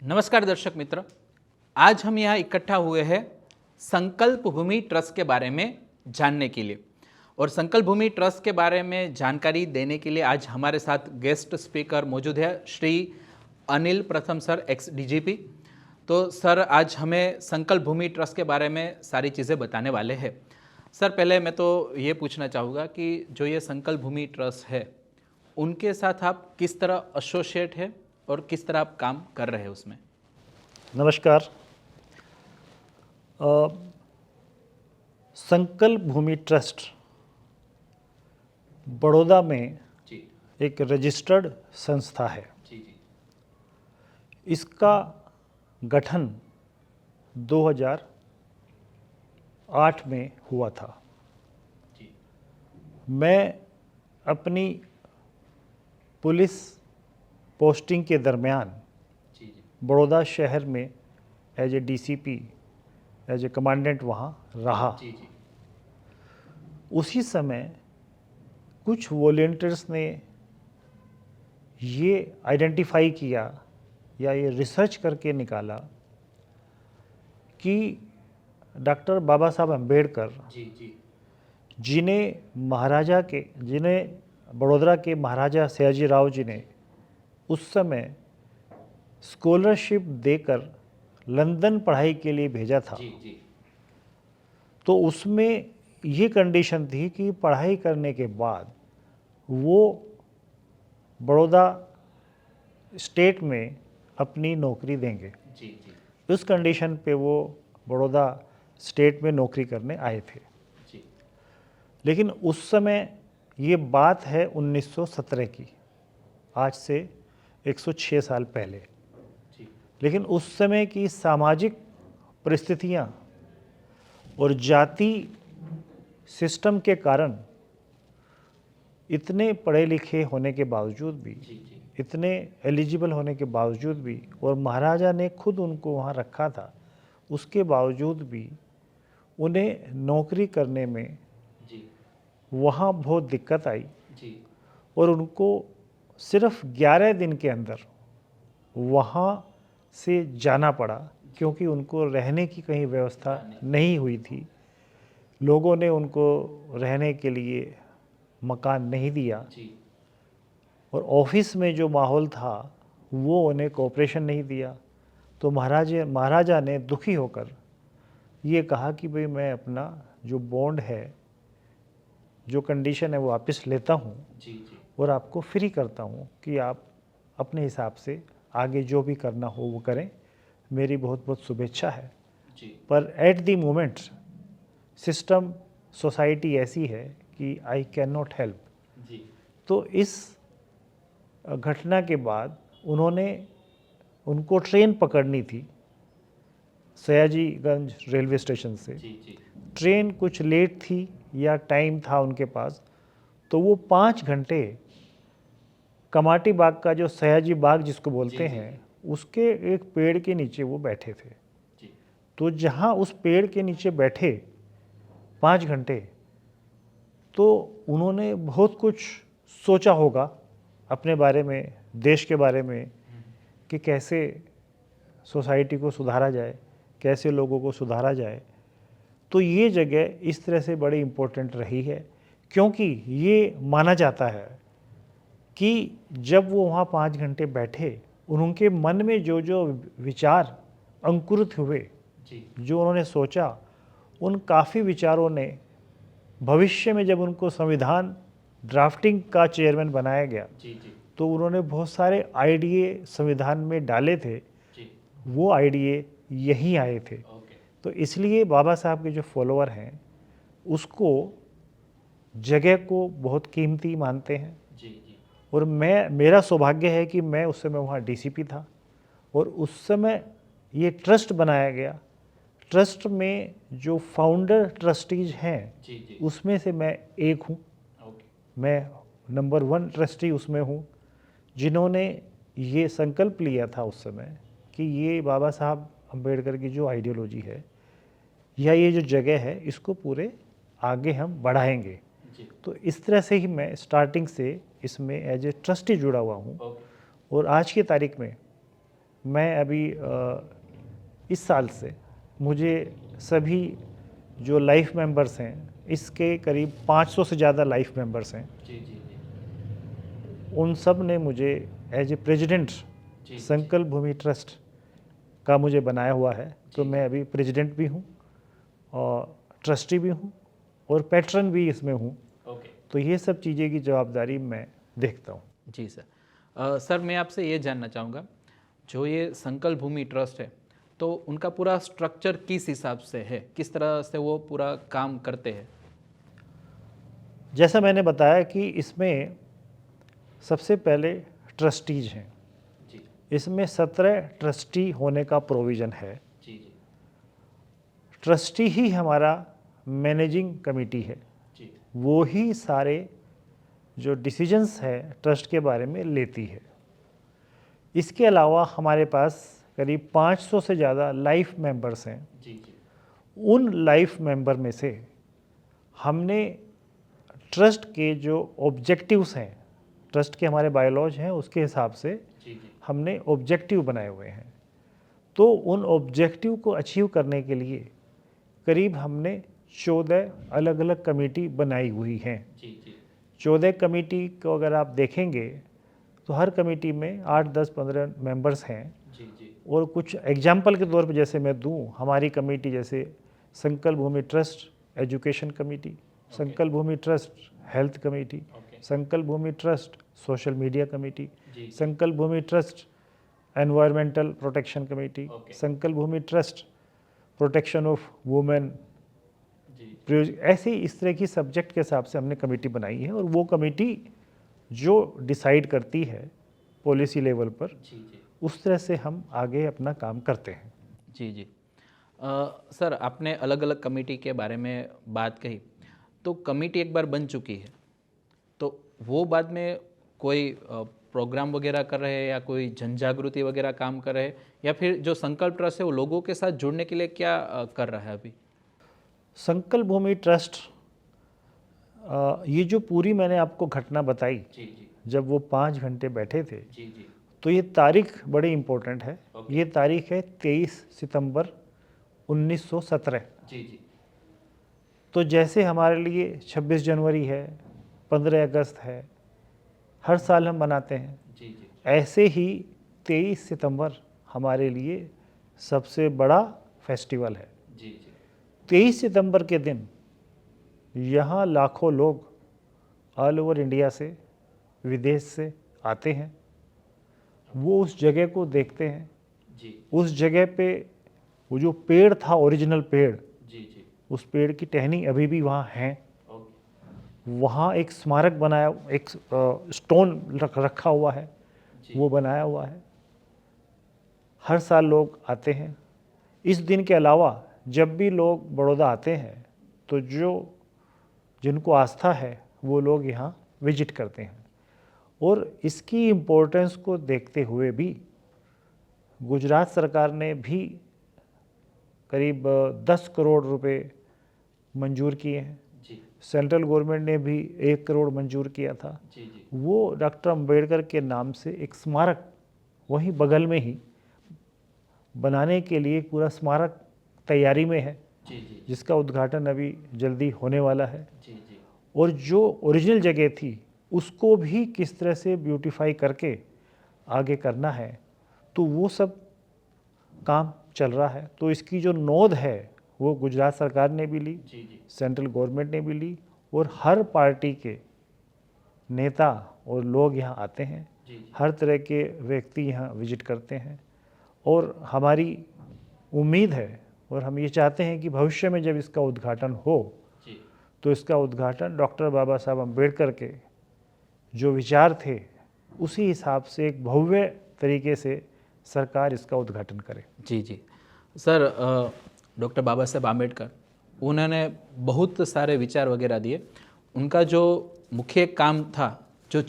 नमस्कार दर्शक मित्र, आज हम यहाँ इकट्ठा हुए हैं संकल्प भूमि ट्रस्ट के बारे में जानने के लिए। और संकल्प भूमि ट्रस्ट के बारे में जानकारी देने के लिए आज हमारे साथ गेस्ट स्पीकर मौजूद है श्री अनिल प्रथम सर, एक्स डीजीपी। तो सर आज हमें संकल्प भूमि ट्रस्ट के बारे में सारी चीज़ें बताने वाले हैं। सर पहले मैं तो ये पूछना चाहूँगा कि जो ये संकल्प भूमि ट्रस्ट है उनके साथ आप किस तरह एसोसिएट है और किस तरह आप काम कर रहे हैं उसमें। नमस्कार। संकल्प भूमि ट्रस्ट बड़ौदा में जी एक रजिस्टर्ड संस्था है। जी जी इसका गठन 2008 में हुआ था। जी मैं अपनी पुलिस पोस्टिंग के दरमियान जी जी बड़ौदा शहर में as a DCP, as a commandant वहाँ रहा। जी जी उसी समय कुछ वॉलेंटियर्स ने ये आइडेंटिफाई किया या ये रिसर्च करके निकाला कि डॉक्टर बाबा साहब अम्बेडकर जी जी जिन्हें बड़ौदा के महाराजा सयाजी राव जी ने उस समय स्कॉलरशिप देकर लंदन पढ़ाई के लिए भेजा था। जी जी तो उसमें ये कंडीशन थी कि पढ़ाई करने के बाद वो बड़ौदा स्टेट में अपनी नौकरी देंगे। जी जी उस कंडीशन पे वो बड़ौदा स्टेट में नौकरी करने आए थे। जी लेकिन उस समय ये बात है 1917 की, आज से 106 साल पहले। जी लेकिन उस समय की सामाजिक परिस्थितियाँ और जाति सिस्टम के कारण इतने पढ़े लिखे होने के बावजूद भी, जी जी इतने एलिजिबल होने के बावजूद भी, और महाराजा ने खुद उनको वहाँ रखा था, उसके बावजूद भी उन्हें नौकरी करने में जी वहाँ बहुत दिक्कत आई जी और उनको सिर्फ 11 दिन के अंदर वहाँ से जाना पड़ा, क्योंकि उनको रहने की कहीं व्यवस्था नहीं हुई थी। लोगों ने उनको रहने के लिए मकान नहीं दिया जी और ऑफिस में जो माहौल था वो उन्हें कोऑपरेशन नहीं दिया। तो महाराजा ने दुखी होकर ये कहा कि भाई मैं अपना जो बॉन्ड है, जो कंडीशन है, वो वापस लेता हूँ जी जी और आपको फ्री करता हूँ कि आप अपने हिसाब से आगे जो भी करना हो वो करें। मेरी बहुत बहुत शुभेच्छा है। जी पर at the moment system, society ऐसी है कि आई कैन नॉट हेल्प। जी तो इस घटना के बाद उनको ट्रेन पकड़नी थी सयाजीगंज रेलवे स्टेशन से। जी जी ट्रेन कुछ लेट थी या टाइम था उनके पास, तो वो 5 घंटे कमाटी बाग का, जो सयाजी बाग जिसको बोलते जी, जी, हैं, उसके एक पेड़ के नीचे वो बैठे थे। जी तो जहाँ उस पेड़ के नीचे बैठे 5 घंटे, तो उन्होंने बहुत कुछ सोचा होगा अपने बारे में, देश के बारे में, कि कैसे सोसाइटी को सुधारा जाए, कैसे लोगों को सुधारा जाए। तो ये जगह इस तरह से बड़ी इम्पोर्टेंट रही है, क्योंकि ये माना जाता है कि जब वो वहाँ 5 घंटे बैठे, उनके मन में जो जो विचार अंकुरित हुए, जी जो उन्होंने सोचा, उन काफ़ी विचारों ने भविष्य में जब उनको संविधान ड्राफ्टिंग का चेयरमैन बनाया गया, जी जी तो उन्होंने बहुत सारे आइडिये संविधान में डाले थे। जी वो आइडिये यहीं आए थे। ओके तो इसलिए बाबा साहब के जो फॉलोअर हैं उसको, जगह को बहुत कीमती मानते हैं। जी जी और मेरा सौभाग्य है कि मैं उस समय वहाँ डीसीपी था और उस समय ये ट्रस्ट बनाया गया। ट्रस्ट में जो फाउंडर ट्रस्टीज हैं जी जी उसमें से मैं एक हूँ। ओके मैं नंबर 1 ट्रस्टी उसमें हूँ, जिन्होंने ये संकल्प लिया था उस समय कि ये बाबा साहब अम्बेडकर की जो आइडियोलॉजी है या ये जो जगह है, इसको पूरे आगे हम बढ़ाएंगे। जी तो इस तरह से ही मैं स्टार्टिंग से इसमें एज ए ट्रस्टी जुड़ा हुआ हूँ। ओके और आज की तारीख में मैं अभी इस साल से मुझे सभी जो लाइफ मेंबर्स हैं, इसके करीब 500 से ज़्यादा लाइफ मेंबर्स हैं, जी जी जी उन सब ने मुझे as a president ji Sankalp Bhoomi trust का मुझे बनाया हुआ है। तो जी। मैं अभी प्रेसिडेंट भी हूँ और ट्रस्टी भी हूँ और पैट्रन भी इसमें हूँ। ओके तो ये सब चीज़ें की जवाबदारी मैं देखता हूँ। जी सर। सर मैं आपसे ये जानना चाहूँगा, जो ये संकल्प भूमि ट्रस्ट है तो उनका पूरा स्ट्रक्चर किस हिसाब से है, किस तरह से वो पूरा काम करते हैं? जैसा मैंने बताया कि इसमें सबसे पहले ट्रस्टीज हैं। जी इसमें 17 ट्रस्टी होने का प्रोविज़न है। जी जी ट्रस्टी ही हमारा मैनेजिंग कमेटी है, जी वो ही सारे जो डिसीजंस है ट्रस्ट के बारे में लेती है। इसके अलावा हमारे पास करीब 500 से ज़्यादा लाइफ मेंबर्स हैं। जी जी उन लाइफ मेंबर में से हमने ट्रस्ट के जो ऑब्जेक्टिव्स हैं, ट्रस्ट के हमारे बायलॉज हैं, उसके हिसाब से जी जी हमने ऑब्जेक्टिव बनाए हुए हैं। तो उन ऑब्जेक्टिव को अचीव करने के लिए करीब हमने 14 अलग अलग कमेटी बनाई हुई हैं। जी जी 14 कमेटी को अगर आप देखेंगे तो हर कमेटी में 8, 10, 15 मेंबर्स हैं। जी जी और कुछ एग्जाम्पल के तौर पर जैसे मैं दूं, हमारी कमेटी जैसे संकल्प Bhoomi trust education committee, Sankalp Bhoomi trust health committee, okay Sankalp Bhoomi trust social media committee, जी Sankalp Bhoomi trust environmental protection committee, okay. Sankalp Bhoomi trust protection of women. जी ऐसे इस तरह की सब्जेक्ट के हिसाब से हमने कमेटी बनाई है और वो कमेटी जो डिसाइड करती है पॉलिसी लेवल पर, जी जी उस तरह से हम आगे अपना काम करते हैं। जी जी। सर आपने अलग अलग कमेटी के बारे में बात कही, तो कमेटी एक बार बन चुकी है तो वो बाद में कोई प्रोग्राम वगैरह कर रहे हैं या कोई जन जागृति वगैरह काम कर रहे हैं, या फिर जो संकल्प ट्रस्ट है वो लोगों के साथ जुड़ने के लिए क्या कर रहा है अभी? संकल्प भूमि ट्रस्ट ये जो पूरी मैंने आपको घटना बताई, जी जी जब वो 5 घंटे बैठे थे, जी जी तो ये तारीख बड़ी इम्पोर्टेंट है। ओके। ये तारीख है 23 सितंबर 1917। जी जी तो जैसे हमारे लिए 26 जनवरी है, 15 अगस्त है, हर साल हम मनाते हैं, जी जी ऐसे ही 23 सितंबर हमारे लिए सबसे बड़ा फेस्टिवल है। जी जी 23 सितंबर के दिन यहाँ लाखों लोग ऑल ओवर इंडिया से, विदेश से आते हैं। वो उस जगह को देखते हैं। जी उस जगह पे वो जो पेड़ था, ओरिजिनल पेड़, जी जी उस पेड़ की टहनी अभी भी वहाँ है। ओके वहाँ एक स्मारक बनाया, एक स्टोन रखा हुआ है, जी वो बनाया हुआ है। हर साल लोग आते हैं। इस दिन के अलावा जब भी लोग बड़ौदा आते हैं तो जिनको आस्था है वो लोग यहाँ विजिट करते हैं। और इसकी इम्पोर्टेंस को देखते हुए भी गुजरात सरकार ने भी करीब 10 करोड़ रुपए मंजूर किए हैं। जी सेंट्रल गवर्नमेंट ने भी 1 करोड़ मंजूर किया था। जी जी वो डॉक्टर अंबेडकर के नाम से एक स्मारक वहीं बगल में ही बनाने के लिए पूरा स्मारक तैयारी में है, जी जी जिसका उद्घाटन अभी जल्दी होने वाला है। जी जी और जो ओरिजिनल जगह थी उसको भी किस तरह से ब्यूटीफाई करके आगे करना है, तो वो सब काम चल रहा है। तो इसकी जो नोंद है वो गुजरात सरकार ने भी ली, जी जी सेंट्रल गवर्नमेंट ने भी ली, और हर पार्टी के नेता और लोग यहाँ आते हैं। जी जी हर तरह के व्यक्ति यहाँ विजिट करते हैं। और हमारी उम्मीद है और हम ये चाहते हैं कि भविष्य में जब इसका उद्घाटन हो जी तो इसका उद्घाटन डॉक्टर बाबा साहब अम्बेडकर के जो विचार थे उसी हिसाब से एक भव्य तरीके से सरकार इसका उद्घाटन करे। जी जी। सर डॉक्टर बाबा साहेब आम्बेडकर, उन्होंने बहुत सारे विचार वगैरह दिए। उनका जो मुख्य काम था, जो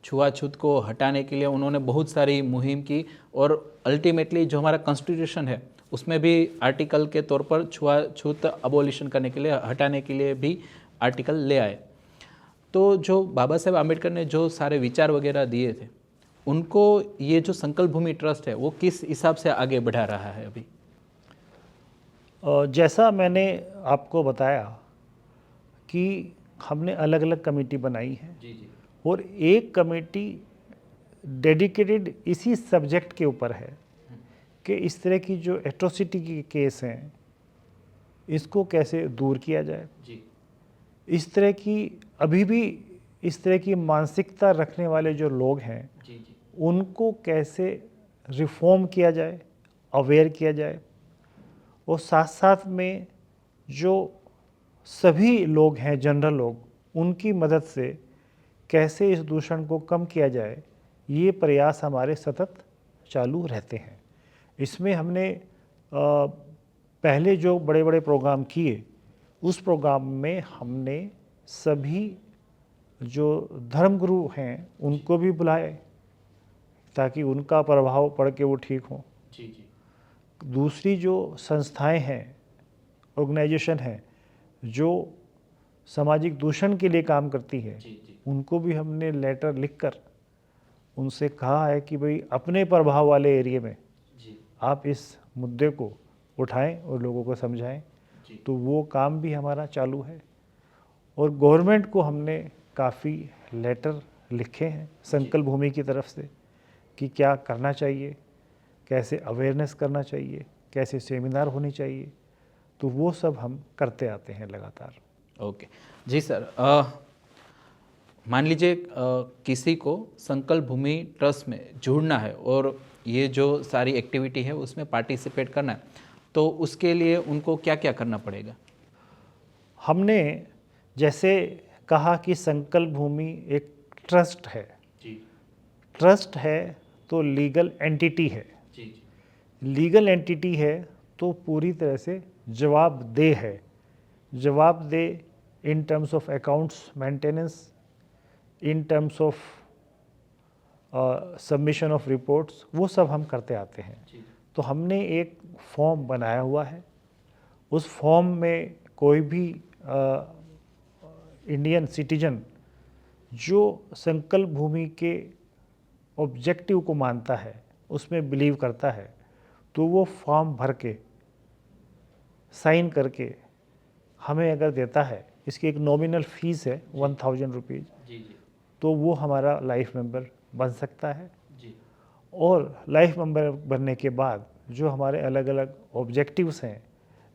छुआछूत को हटाने के लिए उन्होंने बहुत सारी मुहिम की, और अल्टीमेटली जो हमारा कॉन्स्टिट्यूशन है उसमें भी आर्टिकल के तौर पर छुआछूत अबोलिशन करने के लिए, हटाने के लिए भी आर्टिकल ले आए। तो जो बाबा साहेब आम्बेडकर ने जो सारे विचार वगैरह दिए थे उनको ये जो संकल्प भूमि ट्रस्ट है वो किस हिसाब से आगे बढ़ा रहा है अभी? जैसा मैंने आपको बताया कि हमने अलग अलग कमेटी बनाई है जी जी और एक कमेटी डेडिकेटेड इसी सब्जेक्ट के ऊपर है कि इस तरह की जो एट्रोसिटी के केस हैं इसको कैसे दूर किया जाए। जी इस तरह की अभी भी इस तरह की मानसिकता रखने वाले जो लोग हैं जी जी उनको कैसे रिफॉर्म किया जाए, अवेयर किया जाए, और साथ साथ में जो सभी लोग हैं जनरल लोग उनकी मदद से कैसे इस दूषण को कम किया जाए, ये प्रयास हमारे सतत चालू रहते हैं। इसमें हमने पहले जो बड़े बड़े प्रोग्राम किए उस प्रोग्राम में हमने सभी जो धर्मगुरु हैं उनको भी बुलाए ताकि उनका प्रभाव पड़ के वो ठीक हों। जी जी दूसरी जो संस्थाएं हैं, ऑर्गेनाइजेशन हैं जो सामाजिक दूषण के लिए काम करती है, जी जी उनको भी हमने लेटर लिखकर उनसे कहा है कि भाई अपने प्रभाव वाले एरिया में जी आप इस मुद्दे को उठाएं और लोगों को समझाएं। जी तो वो काम भी हमारा चालू है और गवर्नमेंट को हमने काफ़ी लेटर लिखे हैं संकल्प भूमि की तरफ से कि क्या करना चाहिए, कैसे अवेयरनेस करना चाहिए, कैसे सेमिनार होनी चाहिए। तो वो सब हम करते आते हैं लगातार। ओके जी सर, मान लीजिए किसी को संकल्प भूमि ट्रस्ट में जुड़ना है और ये जो सारी एक्टिविटी है उसमें पार्टिसिपेट करना है, तो उसके लिए उनको क्या क्या करना पड़ेगा? हमने जैसे कहा कि संकल्प भूमि एक ट्रस्ट है, जी ट्रस्ट है तो लीगल एंटिटी है, जी जी लीगल एंटिटी है तो पूरी तरह से जवाबदेह है। जवाबदेह in terms of accounts maintenance, in terms of submission of reports, वो सब हम करते आते हैं। जी तो हमने एक फॉर्म बनाया हुआ है, उस फॉर्म में कोई भी इंडियन सिटीजन जो संकल्प भूमि के ऑब्जेक्टिव को मानता है, उसमें बिलीव करता है, तो वो फॉर्म भर के साइन करके हमें अगर देता है, इसकी एक नॉमिनल फीस है 1000 रुपीज़, जी जी तो वो हमारा लाइफ मेंबर बन सकता है। जी और लाइफ मेंबर बनने के बाद जो हमारे अलग अलग ऑब्जेक्टिव्स हैं,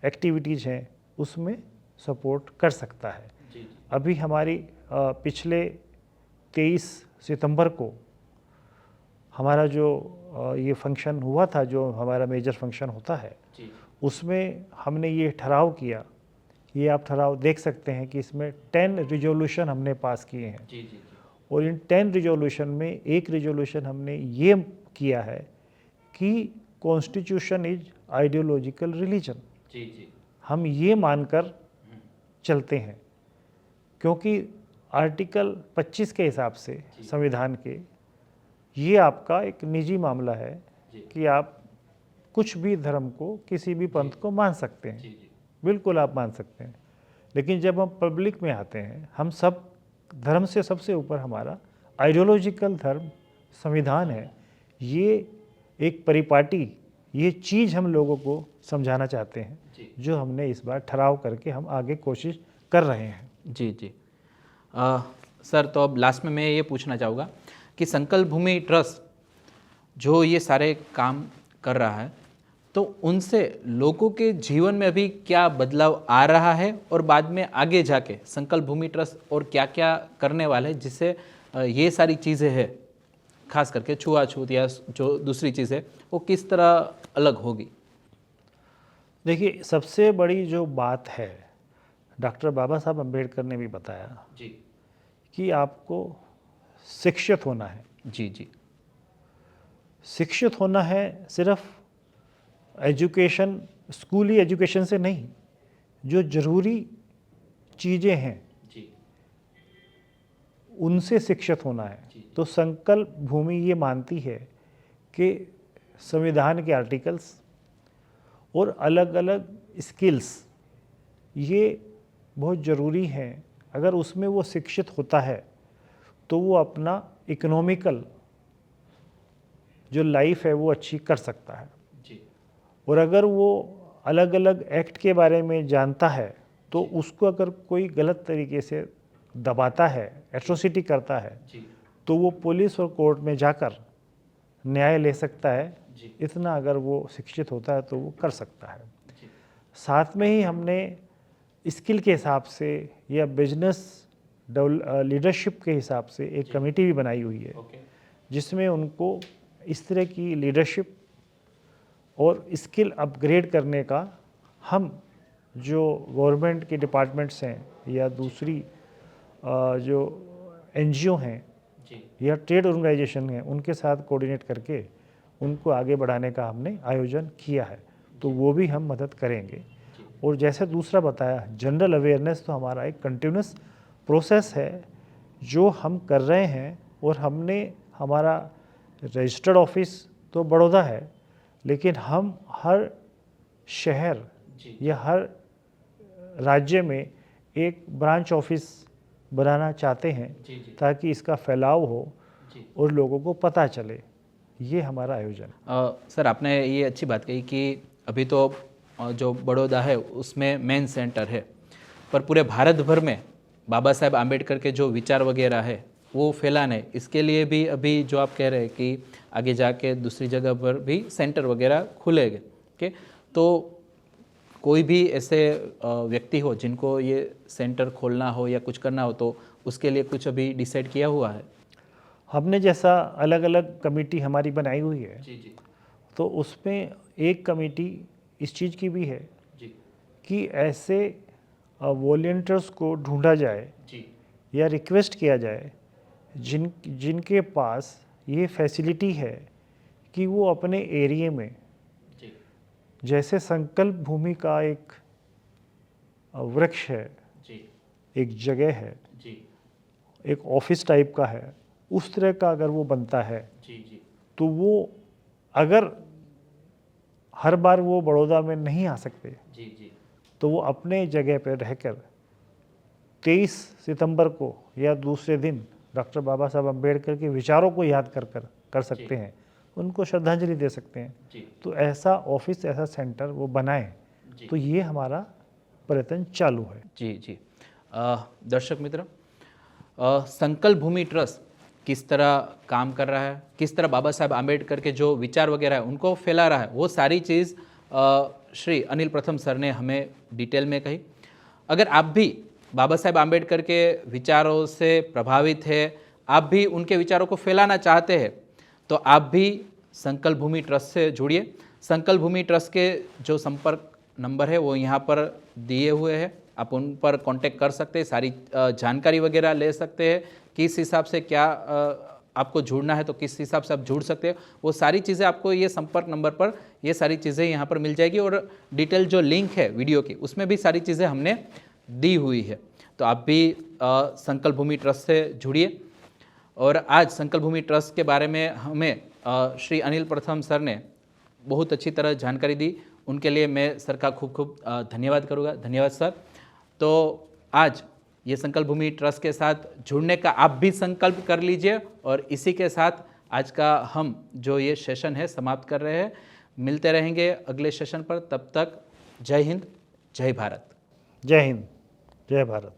एक्टिविटीज़ हैं, उसमें सपोर्ट कर सकता है। जी जी अभी हमारी पिछले 23 सितंबर को हमारा जो ये फंक्शन हुआ था, जो हमारा मेजर फंक्शन होता है, जी उसमें हमने ये ठहराव किया, ये आप ठहराव देख सकते हैं कि इसमें 10 रिजोल्यूशन हमने पास किए हैं। जी जी और इन 10 रिजोल्यूशन में एक रिजोल्यूशन हमने ये किया है कि कॉन्स्टिट्यूशन इज आइडियोलॉजिकल रिलीजन। जी जी हम ये मानकर चलते हैं क्योंकि आर्टिकल 25 के हिसाब से संविधान के ये आपका एक निजी मामला है जी कि आप कुछ भी धर्म को, किसी भी पंथ को मान सकते हैं, जी जी बिल्कुल आप मान सकते हैं। लेकिन जब हम पब्लिक में आते हैं, हम सब धर्म से सबसे ऊपर हमारा आइडियोलॉजिकल धर्म संविधान है। ये एक परिपाटी, ये चीज़ हम लोगों को समझाना चाहते हैं, जी जो हमने इस बार ठहराव करके हम आगे कोशिश कर रहे हैं। जी जी सर, तो अब लास्ट में मैं ये पूछना चाहूँगा कि संकल्प भूमि ट्रस्ट जो ये सारे काम कर रहा है, तो उनसे लोगों के जीवन में अभी क्या बदलाव आ रहा है और बाद में आगे जाके संकल्प भूमि ट्रस्ट और क्या क्या करने वाला है जिससे ये सारी चीज़ें हैं, खास करके छुआछूत या जो दूसरी चीज़ें, वो किस तरह अलग होगी? देखिए, सबसे बड़ी जो बात है, डॉक्टर बाबा साहब अम्बेडकर ने भी बताया जी कि आपको शिक्षित होना है। जी जी शिक्षित होना है सिर्फ एजुकेशन, स्कूली एजुकेशन से नहीं, जो ज़रूरी चीज़ें हैं जी उनसे शिक्षित होना है। जी। तो संकल्प भूमि ये मानती है कि संविधान के आर्टिकल्स और अलग अलग स्किल्स ये बहुत ज़रूरी हैं। अगर उसमें वो शिक्षित होता है तो वो अपना इकोनॉमिकल जो लाइफ है वो अच्छी कर सकता है। जी और अगर वो अलग अलग एक्ट के बारे में जानता है तो उसको अगर कोई गलत तरीके से दबाता है, एट्रोसिटी करता है, जी तो वो पुलिस और कोर्ट में जाकर न्याय ले सकता है। जी इतना अगर वो शिक्षित होता है तो वो कर सकता है। जी साथ में ही हमने स्किल के हिसाब से या बिजनेस लीडरशिप के हिसाब से एक कमेटी भी बनाई हुई है, ओके जिसमें उनको इस तरह की लीडरशिप और स्किल अपग्रेड करने का हम जो गवर्नमेंट के डिपार्टमेंट्स हैं या दूसरी जो एनजीओ हैं जी या ट्रेड ऑर्गेनाइजेशन हैं उनके साथ कोऑर्डिनेट करके उनको आगे बढ़ाने का हमने आयोजन किया है, तो वो भी हम मदद करेंगे। और जैसे दूसरा बताया, जनरल अवेयरनेस तो हमारा एक कंटिन्यूस प्रोसेस है जो हम कर रहे हैं। और हमने हमारा रजिस्टर्ड ऑफिस तो बड़ौदा है, लेकिन हम हर शहर या हर राज्य में एक ब्रांच ऑफिस बनाना चाहते हैं ताकि इसका फैलाव हो और लोगों को पता चले। ये हमारा आयोजन। सर आपने ये अच्छी बात कही कि अभी तो जो बड़ौदा है उसमें मेन सेंटर है, पर पूरे भारत भर में बाबा साहेब आम्बेडकर के जो विचार वगैरह है वो फैलाने, इसके लिए भी अभी जो आप कह रहे हैं कि आगे जाके दूसरी जगह पर भी सेंटर वगैरह खुलेंगे। ओके, तो कोई भी ऐसे व्यक्ति हो जिनको ये सेंटर खोलना हो या कुछ करना हो तो उसके लिए कुछ अभी डिसाइड किया हुआ है? हमने जैसा अलग अलग कमेटी हमारी बनाई हुई है, जी तो उसमें एक कमेटी इस चीज़ की भी है जी कि ऐसे वॉलंटियर्स को ढूंढा जाए जी या रिक्वेस्ट किया जाए जिनके पास ये फैसिलिटी है कि वो अपने एरिया में, जी जैसे संकल्प भूमि का एक वृक्ष है, जी एक जगह है, जी एक ऑफिस टाइप का है, उस तरह का अगर वो बनता है जी तो वो अगर हर बार वो बड़ौदा में नहीं आ सकते जी तो वो अपने जगह पर रहकर 23 सितंबर को या दूसरे दिन डॉक्टर बाबा साहब अम्बेडकर के विचारों को याद कर सकते हैं, उनको श्रद्धांजलि दे सकते हैं। तो ऐसा ऑफिस, ऐसा सेंटर वो बनाएं, तो ये हमारा प्रयत्न चालू है। जी दर्शक मित्र, संकल्प भूमि ट्रस्ट किस तरह काम कर रहा है, किस तरह बाबा साहेब आम्बेडकर के जो विचार वगैरह है उनको फैला रहा है, वो सारी चीज़ श्री अनिल प्रथम सर ने हमें डिटेल में कही। अगर आप भी बाबा साहेब आम्बेडकर के विचारों से प्रभावित है, आप भी उनके विचारों को फैलाना चाहते हैं, तो आप भी संकल्प भूमि ट्रस्ट से जुड़िए। संकल्प भूमि ट्रस्ट के जो संपर्क नंबर है वो यहाँ पर दिए हुए हैं, आप उन पर कांटेक्ट कर सकते हैं, सारी जानकारी वगैरह ले सकते हैं, किस हिसाब से क्या आपको जुड़ना है तो किस हिसाब से आप जुड़ सकते हैं, वो सारी चीज़ें आपको ये संपर्क नंबर पर ये सारी चीज़ें यहाँ पर मिल जाएगी। और डिटेल जो लिंक है वीडियो की उसमें भी सारी चीज़ें हमने दी हुई है, तो आप भी संकल्प भूमि ट्रस्ट से जुड़िए। और आज संकल्प भूमि ट्रस्ट के बारे में हमें श्री अनिल प्रथम सर ने बहुत अच्छी तरह जानकारी दी, उनके लिए मैं सर का खूब खूब धन्यवाद करूँगा। धन्यवाद सर। तो आज ये संकल्प भूमि ट्रस्ट के साथ जुड़ने का आप भी संकल्प कर लीजिए, और इसी के साथ आज का हम जो ये सेशन है समाप्त कर रहे हैं। मिलते रहेंगे अगले सेशन पर, तब तक जय हिंद, जय भारत। जय हिंद, जय भारत।